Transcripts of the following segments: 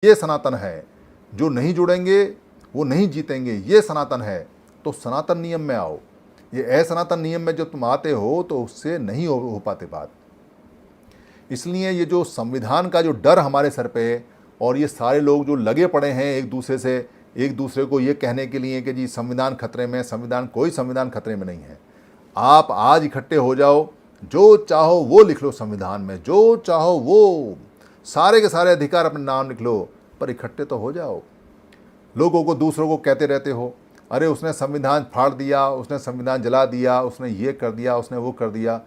ये सनातन है, जो नहीं जुड़ेंगे वो नहीं जीतेंगे, ये सनातन है। तो सनातन नियम में आओ। ये असनातन नियम में जब तुम आते हो तो उससे नहीं हो पाते बात। इसलिए ये जो संविधान का जो डर हमारे सर पे है और ये सारे लोग जो लगे पड़े हैं एक दूसरे को ये कहने के लिए कि जी संविधान खतरे में, कोई संविधान खतरे में नहीं है। आप आज इकट्ठे हो जाओ, जो चाहो वो लिख लो संविधान में, जो चाहो वो सारे के सारे अधिकार अपने नाम लिख लो, पर इकट्ठे तो हो जाओ। लोगों को, दूसरों को कहते रहते हो, अरे उसने संविधान फाड़ दिया, उसने संविधान जला दिया, उसने ये कर दिया, उसने वो कर दिया।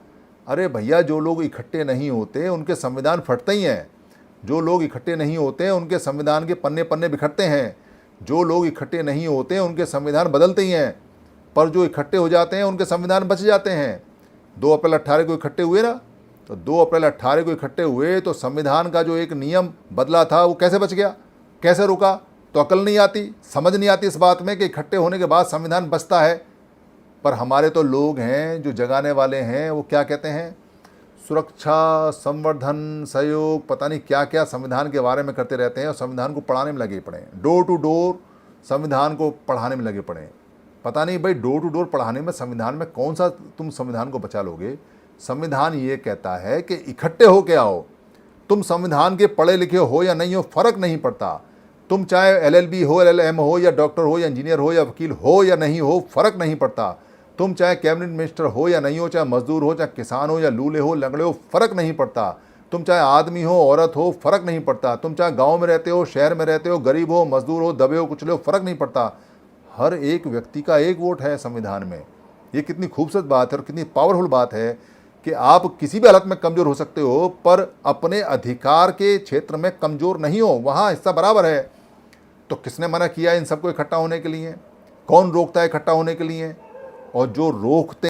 अरे भैया, जो लोग इकट्ठे नहीं होते उनके संविधान फटते ही हैं। जो लोग इकट्ठे नहीं होते उनके संविधान के पन्ने पन्ने बिखरते हैं। जो लोग इकट्ठे नहीं होते उनके संविधान बदलते ही हैं, पर जो इकट्ठे हो जाते हैं उनके संविधान बच जाते हैं। 2 अप्रैल 18 को इकट्ठे हुए ना, तो 2 अप्रैल 18 को इकट्ठे हुए तो संविधान का जो एक नियम बदला था वो कैसे बच गया, कैसे रुका? तो अकल नहीं आती, समझ नहीं आती इस बात में कि इकट्ठे होने के बाद संविधान बचता है। पर हमारे तो लोग हैं जो जगाने वाले हैं, वो क्या कहते हैं, सुरक्षा, संवर्धन, सहयोग, पता नहीं क्या क्या संविधान के बारे में करते रहते हैं और संविधान को पढ़ाने में लगे पड़े हैं। डोर टू डोर संविधान को पढ़ाने में लगे पड़े हैं। पता नहीं भाई, डोर टू डोर पढ़ाने में संविधान में कौन सा तुम संविधान को बचा लोगे? संविधान ये कहता है कि इकट्ठे हो के आओ। तुम संविधान के पढ़े लिखे हो या नहीं हो, फर्क नहीं पड़ता। तुम चाहे LLB हो, LLM हो, या डॉक्टर हो, या इंजीनियर हो, या वकील हो या नहीं हो, फर्क नहीं पड़ता। तुम चाहे कैबिनेट मिनिस्टर हो या नहीं हो, चाहे मजदूर हो, चाहे किसान हो, या लूले हो, लंगड़े हो, फर्क नहीं पड़ता। तुम चाहे आदमी हो, औरत हो, फर्क नहीं पड़ता। तुम चाहे गांव में रहते हो, शहर में रहते हो, गरीब हो, मजदूर हो, दबे हो, कुचले हो, फर्क नहीं पड़ता। हर एक व्यक्ति का एक वोट है संविधान में। ये कितनी खूबसूरत बात है और कितनी पावरफुल बात है कि आप किसी भी हालत में कमज़ोर हो सकते हो, पर अपने अधिकार के क्षेत्र में कमज़ोर नहीं हो, वहाँ हिस्सा बराबर है। तो किसने मना किया इन सबको इकट्ठा होने के लिए? कौन रोकता है इकट्ठा होने के लिए? और जो रोकते